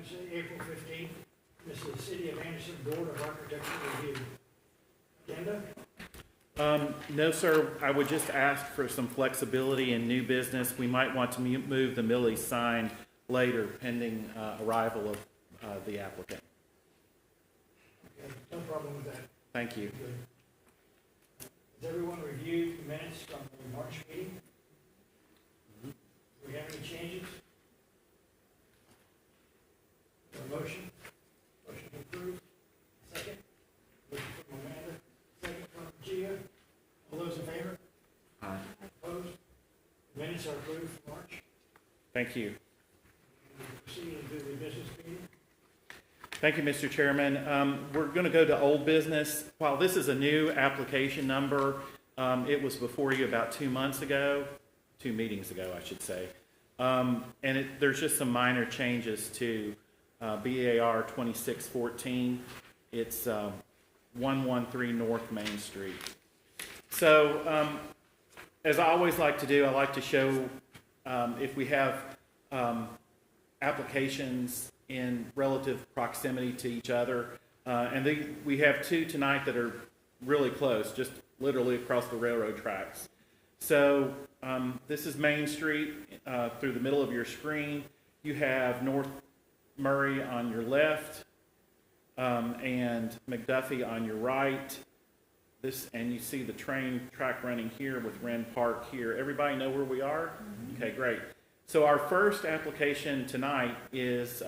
Wednesday, April 15th. This is the City of Anderson Board of Architecture Review. Agenda? No, sir. I would just ask for some flexibility in new business. We might want to move the Millie's sign later pending arrival of the applicant. Okay, no problem with that. Thank you. Good. Has everyone reviewed the minutes from the March meeting? Do we have any changes? A motion? Motion to approve. Second? Motion from Amanda. Second from Gia. All those in favor? Aye. Opposed? Minutes are approved for March. Thank you. Proceeding to the business meeting. Thank you, Mr. Chairman. We're going to go to old business. While this is a new application number, it was before you about 2 months ago, 2 meetings ago, I should say. There's just some minor changes to BAR 2614. It's 113 North Main Street. So, as I always like to do, I like to show if we have applications in relative proximity to each other. We have 2 tonight that are really close, just literally across the railroad tracks. So this is Main Street through the middle of your screen. You have North Murray on your left and McDuffie on your right. And you see the train track running here with Wren Park here. Everybody know where we are? Mm-hmm. Okay, great. So our first application tonight is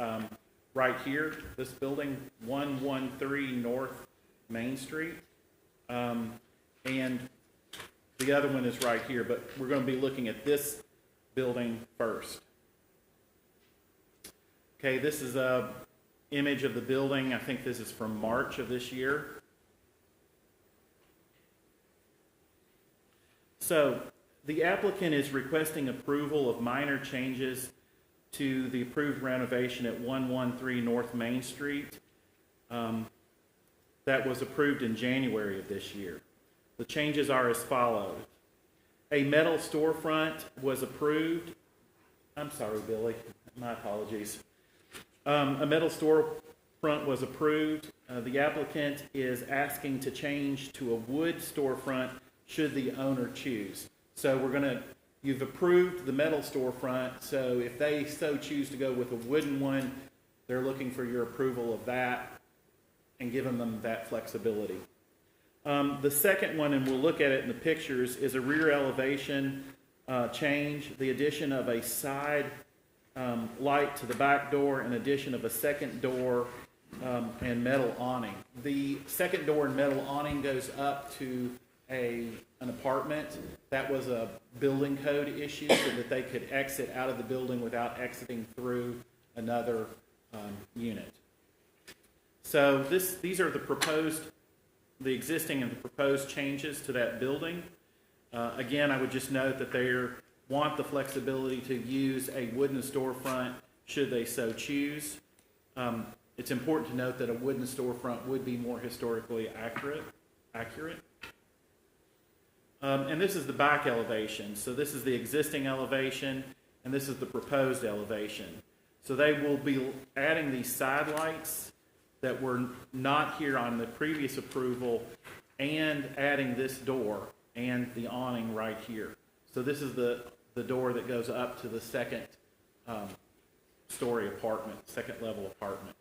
right here, this building, 113 North Main Street. And the other one is right here, but we're going to be looking at this building first. Okay, this is a image of the building. I think this is from March of this year. So the applicant is requesting approval of minor changes to the approved renovation at 113 North Main Street that was approved in January of this year. The changes are as follows. A metal storefront was approved. I'm sorry, Billy. My apologies. A metal storefront was approved. The applicant is asking to change to a wood storefront should the owner choose. So you've approved the metal storefront, so if they so choose to go with a wooden one, they're looking for your approval of that and giving them that flexibility. The second one, and we'll look at it in the pictures, is a rear elevation change, the addition of a side light to the back door, and addition of a second door and metal awning. The second door and metal awning goes up to an apartment. That was a building code issue so that they could exit out of the building without exiting through another unit. So these are the existing and the proposed changes to that building. Again, I would just note that they want the flexibility to use a wooden storefront should they so choose. It's important to note that a wooden storefront would be more historically accurate. And this is the back elevation. So this is the existing elevation, and this is the proposed elevation. So they will be adding these side lights that were not here on the previous approval, and adding this door and the awning right here. So this is the door that goes up to the second story apartment, second level apartment.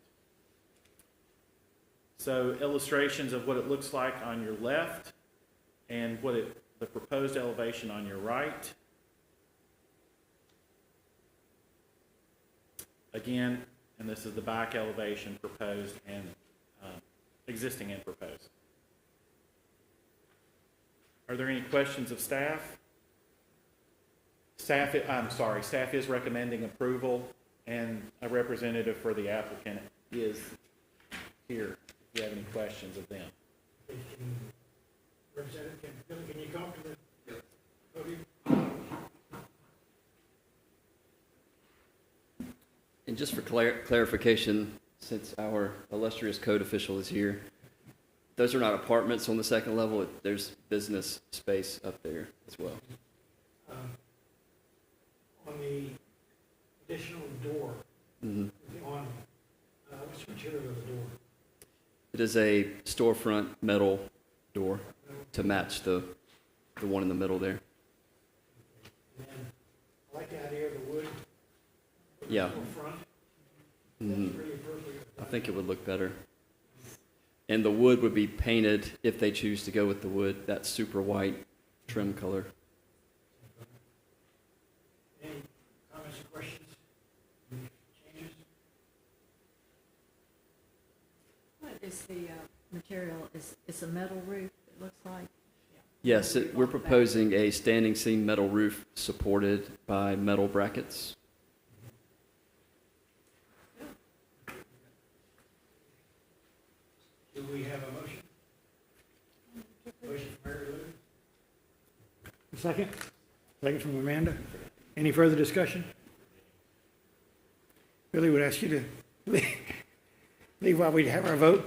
So illustrations of what it looks like on your left and the proposed elevation on your right. Again, and this is the back elevation proposed and existing and proposed. Are there any questions of staff? Staff is recommending approval, and a representative for the applicant is here if you have any questions of them. Representative, can you come to the podium? And just for clarification, since our illustrious code official is here, those are not apartments on the second level. There's business space up there as well. On the additional door, the awning, What's the material of the door? It is a storefront metal door to match the one in the middle there. And then, I like the idea of the wood. Yeah. Front. Mhm. That's pretty appropriate. I think it would look better. And the wood would be painted, if they choose to go with the wood, that super white trim color. Any comments or questions? Any changes? What is the material? It's a metal roof, it looks like? Yes, we're proposing a standing seam metal roof supported by metal brackets. Do we have a motion? Motion from Mary Lou. A second? Second from Amanda. Any further discussion? Billy would ask you to leave while we have our vote.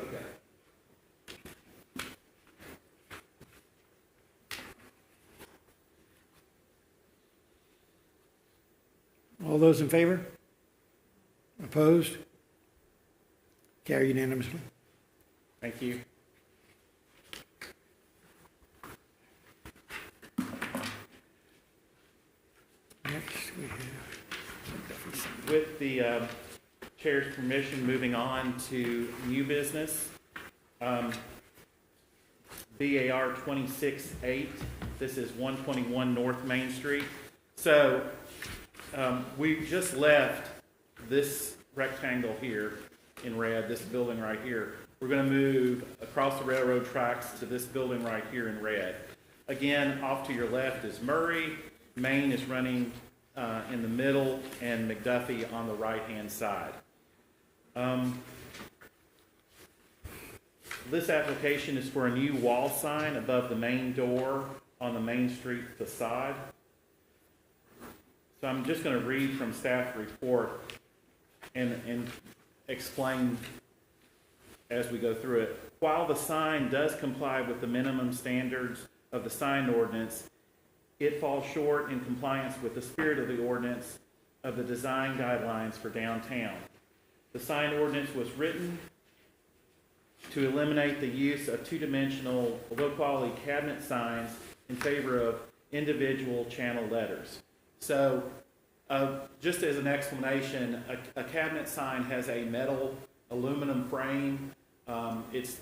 All those in favor? Opposed? Carry unanimously. Thank you. Next, we have. With the chair's permission, moving on to new business. BAR 26-8, this is 121 North Main Street. So we just left this rectangle here in red, this building right here. We're going to move across the railroad tracks to this building right here in red. Again, off to your left is Murray. Main is running in the middle, and McDuffie on the right-hand side. This application is for a new wall sign above the main door on the Main Street facade. So I'm just going to read from staff report and explain as we go through it. While the sign does comply with the minimum standards of the sign ordinance, it falls short in compliance with the spirit of the ordinance of the design guidelines for downtown. The sign ordinance was written to eliminate the use of two-dimensional, low-quality cabinet signs in favor of individual channel letters. So, just as an explanation, a cabinet sign has a metal aluminum frame. It's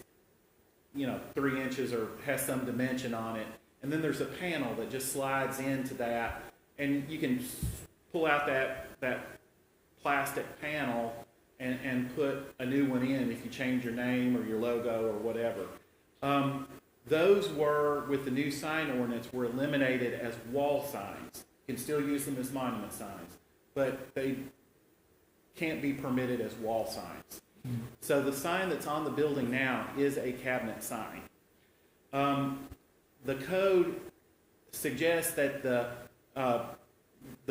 3 inches or has some dimension on it. And then there's a panel that just slides into that, and you can pull out that plastic panel and put a new one in if you change your name or your logo or whatever. Those were, with the new sign ordinance, were eliminated as wall signs. You can still use them as monument signs, but they can't be permitted as wall signs. So the sign that's on the building now is a cabinet sign. The code suggests that the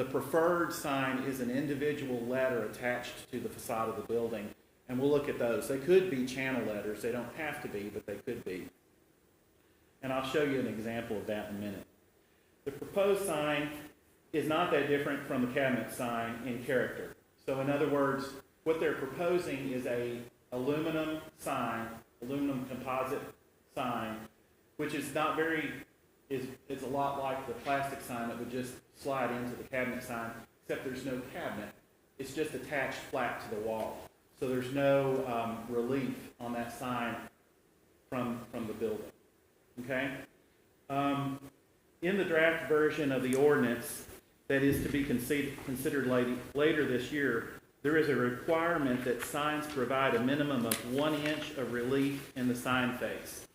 preferred sign is an individual letter attached to the facade of the building, and we'll look at those. They could be channel letters. They don't have to be, but they could be. And I'll show you an example of that in a minute. The proposed sign is not that different from the cabinet sign in character. So in other words, what they're proposing is a aluminum sign, aluminum composite sign, which is not very, it's a lot like the plastic sign that would just slide into the cabinet sign, except there's no cabinet. It's just attached flat to the wall. So there's no relief on that sign from the building. Okay? In the draft version of the ordinance that is to be considered later this year, there is a requirement that signs provide a minimum of 1 inch of relief in the sign face.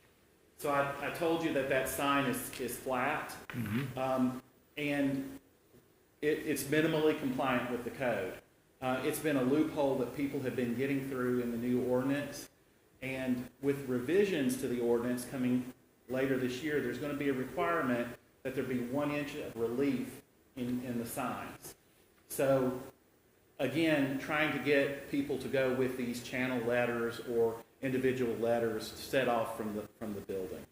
So I told you that sign is flat, and it's minimally compliant with the code. It's been a loophole that people have been getting through in the new ordinance, and with revisions to the ordinance coming later this year, there's going to be a requirement that there be 1 inch of relief in the signs. So again, trying to get people to go with these channel letters or individual letters set off from the building.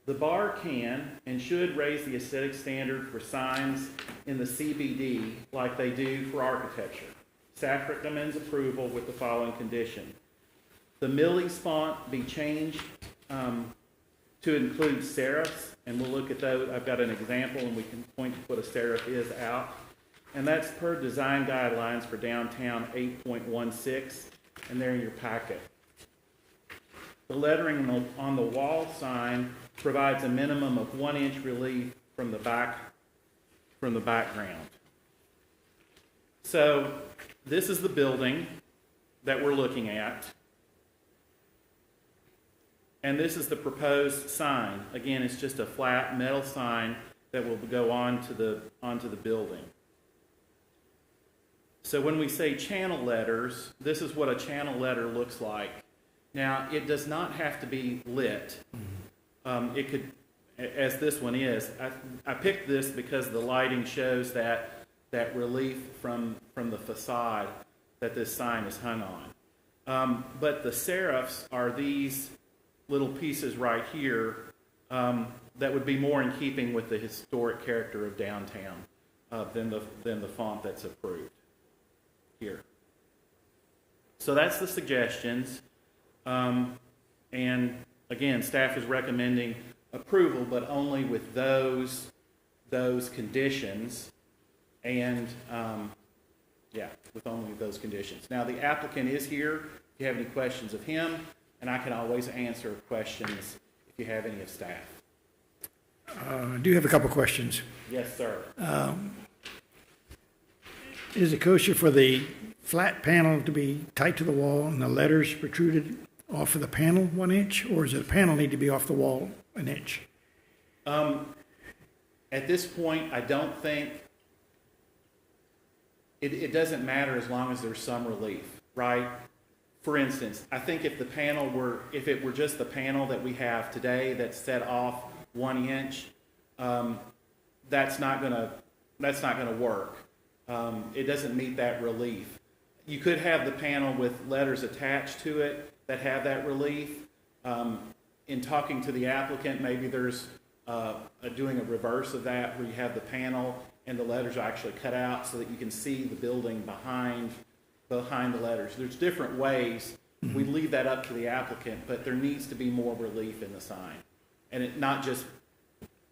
The bar can and should raise the aesthetic standard for signs in the CBD like they do for architecture. Staff recommends approval with the following condition. The Millie's font be changed to include serifs, and we'll look at those. I've got an example, and we can point to what a serif is out. And that's per design guidelines for downtown 8.16, and they're in your packet. The lettering on the wall sign provides a minimum of 1 inch relief from the background. So this is the building that we're looking at. And this is the proposed sign. Again, it's just a flat metal sign that will go onto the building. So when we say channel letters, this is what a channel letter looks like. Now, it does not have to be lit. It could, as this one is. I picked this because the lighting shows that relief from the facade that this sign is hung on. But the serifs are these little pieces right here that would be more in keeping with the historic character of downtown than the font that's approved here. So that's the suggestions. And again, staff is recommending approval, but only with those conditions, and with only those conditions. Now, the applicant is here. If you have any questions of him, and I can always answer questions if you have any of staff. I do have a couple questions. Yes, sir. Is it kosher for the flat panel to be tight to the wall and the letters protruded off of the panel 1 inch, or does the panel need to be off the wall 1 inch? At this point, I don't think it doesn't matter as long as there's some relief, right? For instance, I think if it were just the panel that we have today that's set off 1 inch, that's not gonna work. It doesn't meet that relief. You could have the panel with letters attached to it that have that relief. In talking to the applicant, maybe there's doing a reverse of that, where you have the panel and the letters are actually cut out so that you can see the building behind the letters. There's different ways. We leave that up to the applicant, but there needs to be more relief in the sign, and not just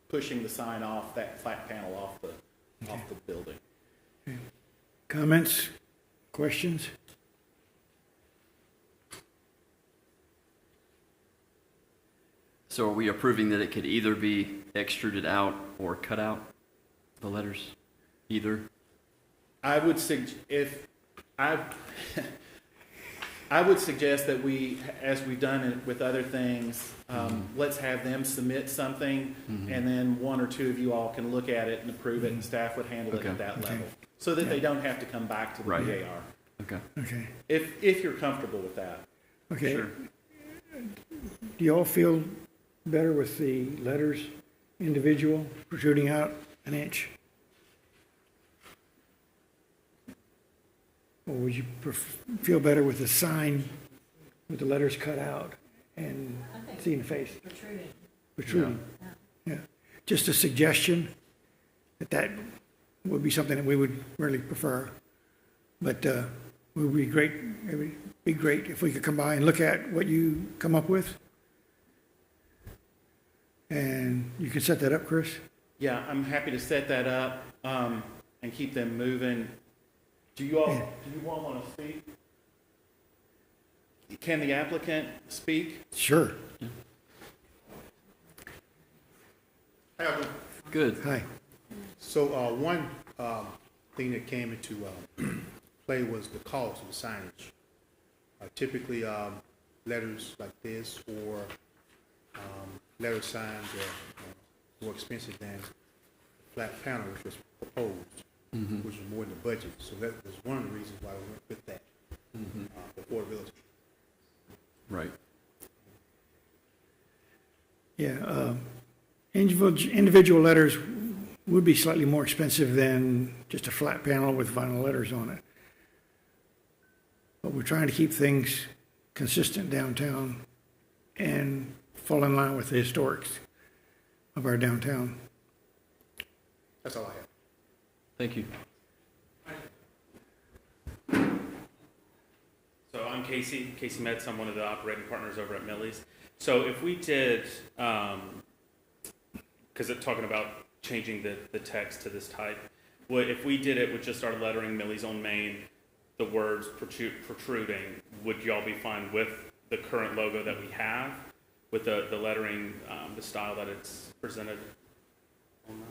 pushing the sign off, that flat panel off the building. Comments? Questions? So are we approving that it could either be extruded out or cut out, the letters? Either? I would suggest that we, as we've done it with other things, let's have them submit something, and then one or two of you all can look at it and approve it, and staff would handle it at that level, so that they don't have to come back to the Right. DAR. Okay. Okay. If you're comfortable with that. Okay. Sure. Do you all feel better with the letters individual protruding out 1 inch? Or would you feel better with the sign with the letters cut out and I think seeing the face protruding. protruding? Yeah. Just a suggestion that would be something that we would really prefer. But it would be great. It would be great if we could come by and look at what you come up with. And you can set that up, Chris? Yeah, I'm happy to set that up and keep them moving. Do you all want to speak? Can the applicant speak? Sure. Good. Hi. So one thing that came into play was the cost of the signage. Typically, letters like this or letter signs are more expensive than flat panel, which was proposed, which was more in the budget. So that was one of the reasons why we went with that, affordability. Right. Yeah. Individual letters would be slightly more expensive than just a flat panel with vinyl letters on it. But we're trying to keep things consistent downtown and fall in line with the historics of our downtown. That's all I have. Thank you. I'm Casey Metz. I'm one of the operating partners over at Millie's. So if we did, because it's talking about changing the text to this type, if we did it with just our lettering, Millie's on Main, the words protruding, would y'all be fine with the current logo that we have, with the lettering, the style that it's presented on that?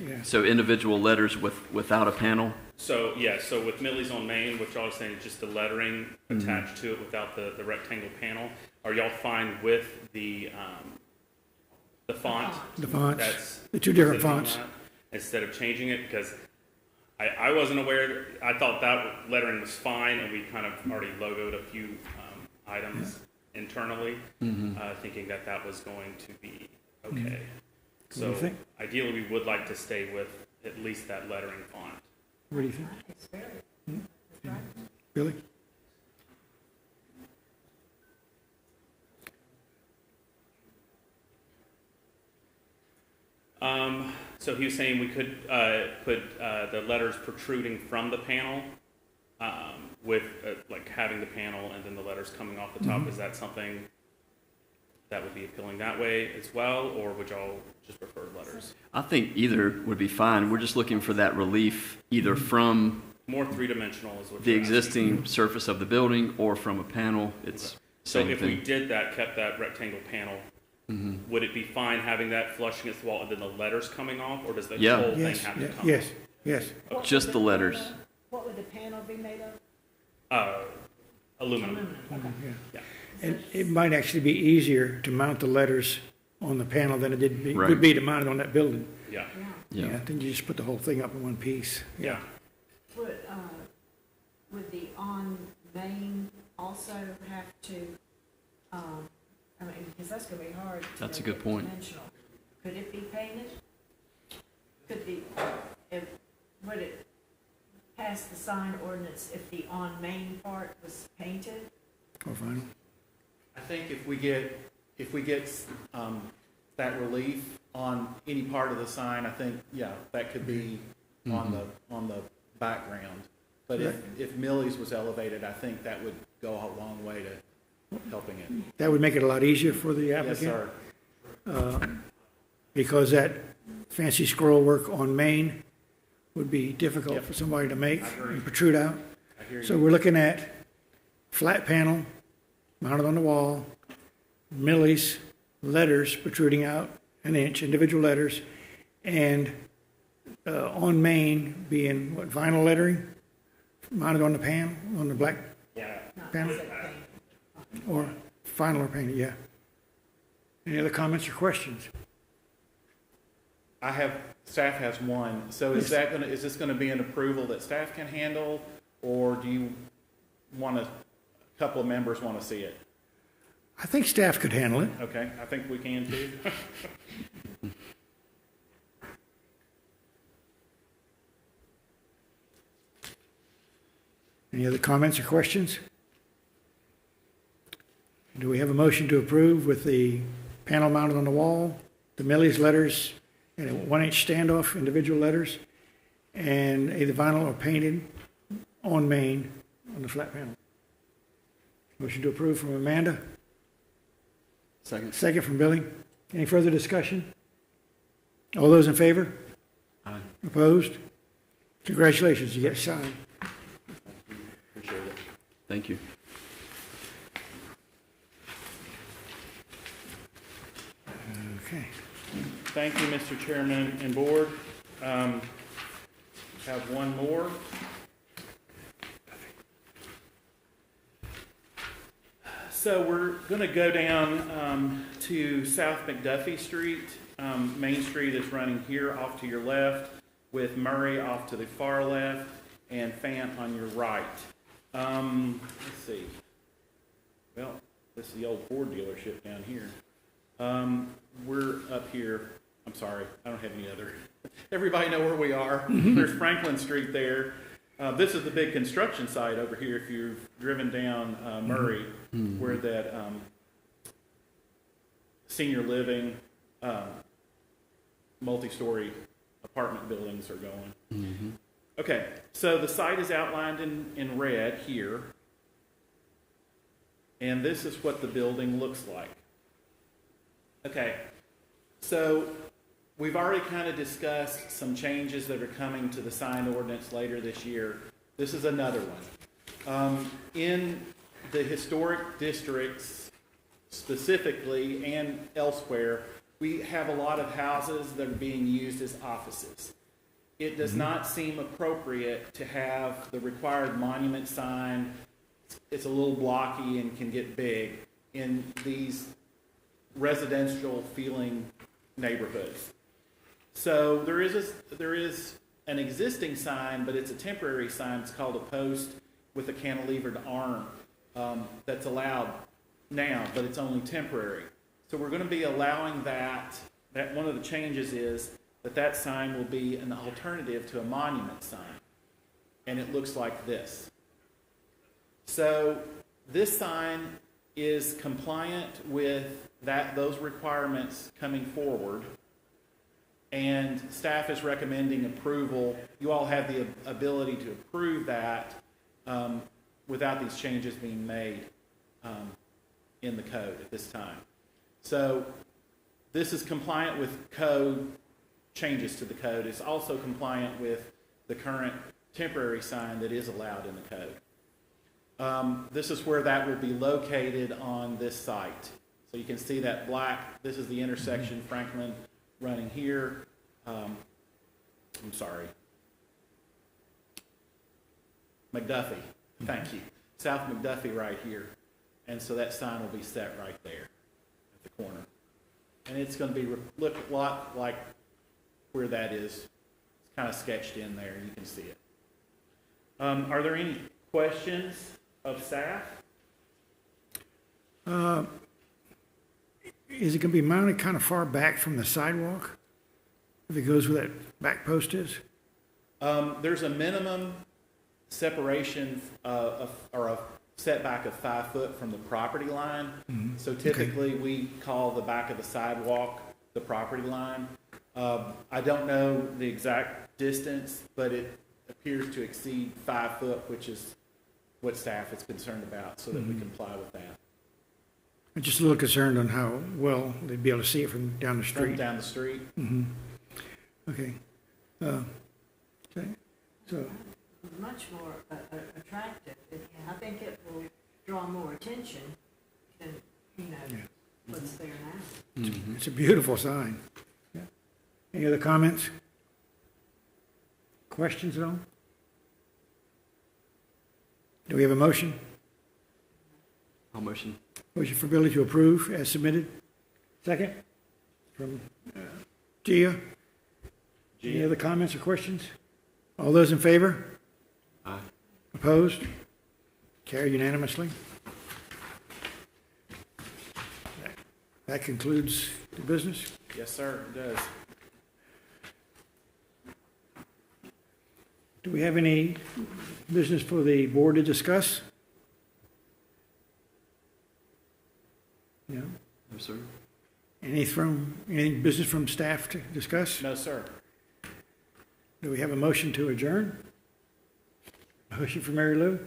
Yeah. So individual letters without a panel? So, yeah, so with Millie's on Main, what y'all are saying is just the lettering attached to it without the rectangle panel. Are y'all fine with the font? The fonts, That's the two different sitting on fonts. that, instead of changing it? Because I wasn't aware, I thought that lettering was fine, and we kind of already logoed a few items internally, thinking that was going to be okay. What do you So think? ideally, we would like to stay with at least that lettering font. What do you think, It's very, it's right. Billy? So he was saying we could put the letters protruding from the panel, with like having the panel and then the letters coming off the top. Is that something that would be appealing that way as well, or would y'all just prefer letters? I think either would be fine. We're just looking for that relief either from More three-dimensional is what the you're asking. existing surface of the building or from a panel. It's So same if we thing. did that, kept that rectangle panel, would it be fine having that flush against the wall and then the letters coming off, or does the Yeah. whole thing Yes, have to yeah, come yes, yes. What Just would the letters. What would the panel be made of? off? Aluminum. Yeah. Yeah. And it might actually be easier to mount the letters on the panel than Right. would be to mount it on that building. Yeah. Yeah. Yeah. Then you just put the whole thing up in one piece. Yeah. Would the on main also have to, I mean, because that's gonna be hard. to That's a make good it point. dimensional. Could it be painted? Would it pass the sign ordinance if the on main part was painted? Or vinyl. I think if we get that relief on any part of the sign, I think, yeah, that could be on the background. But if Millie's was elevated, I think that would go a long way to helping it. That would make it a lot easier for the Yes, applicant. sir. Because that fancy scroll work on Main would be difficult Yep. for somebody to make I agree. and protrude out. I hear So you. we're looking at flat panel mounted on the wall, Millie's letters protruding out an inch, individual letters, and on Main being what, vinyl lettering mounted on the panel, on the black Yeah. panel, Is it painted? or vinyl or painted, yeah. Any other comments or questions? Staff has one. So is this gonna be an approval that staff can handle, or do you a couple of members wanna see it? I think staff could handle it. Okay, I think we can too. Any other comments or questions? Do we have a motion to approve with the panel mounted on the wall, the Millie's letters, and a 1-inch standoff, individual letters, and either vinyl or painted on Main on the flat panel? Motion to approve from Amanda, Second. second from Billy. Any further discussion? All those in favor? Aye. Opposed? Congratulations, you get signed. Appreciate it. Thank you. Okay. Thank you, Mr. Chairman and Board. Have one more. So we're going to go down to South McDuffie Street. Main Street is running here off to your left, with Murray off to the far left, and Fant on your right. Let's see. Well, this is the old Ford dealership down here. We're up here. I'm sorry, I don't have any other. Everybody know where we are. There's Franklin Street there. This is the big construction site over here. If you've driven down Murray, where that senior living, multi-story apartment buildings are going. Okay, so the site is outlined in red here. And this is what the building looks like. Okay, so we've already kind of discussed some changes that are coming to the sign ordinance later this year. This is another one. In the historic districts specifically and elsewhere, we have a lot of houses that are being used as offices. It does not seem appropriate to have the required monument sign. It's a little blocky and can get big in these residential feeling neighborhoods. So there is an existing sign, but it's a temporary sign. It's called a post with a cantilevered arm that's allowed now, but it's only temporary. So we're going to be allowing that one of the changes is that sign will be an alternative to a monument sign. And it looks like this. So this sign is compliant with those requirements coming forward. And staff is recommending approval. You all have the ability to approve that without these changes being made in the code at this time. So this is compliant with code, changes to the code. It's also compliant with the current temporary sign that is allowed in the code. This is where that will be located on this site. So you can see that black, this is the intersection, Franklin running here. McDuffie, thank you. South McDuffie right here. And so that sign will be set right there at the corner. And it's going to be look a lot like where that is. It's kind of sketched in there. You can see it. Are there any questions of staff? Is it going to be mounted kind of far back from the sidewalk? If it goes where that back post is? There's a minimum separation or a setback of 5 foot from the property line. Mm-hmm. So typically we call the back of the sidewalk the property line. I don't know the exact distance, but it appears to exceed 5 foot, which is what staff is concerned about, so that we comply with that. I'm just a little concerned on how well they'd be able to see it from down the street. From down the street. Mm-hmm. Okay. Okay. So. Much more attractive. I think it will draw more attention than, what's there now. Mm-hmm. It's a beautiful sign. Yeah. Any other comments? Questions at all? Do we have a motion? I'll motion. Motion for Billy to approve as submitted. Second? From Gia. Any other comments or questions? All those in favor? Aye. Opposed? Carried unanimously. That concludes the business. Yes, sir, it does. Do we have any business for the board to discuss? No? No, sir. Any business from staff to discuss? No, sir. Do we have a motion to adjourn? Motion from Mary Lou.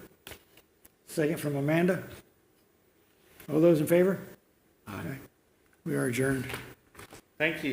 Second from Amanda. All those in favor? Aye. Okay. We are adjourned. Thank you.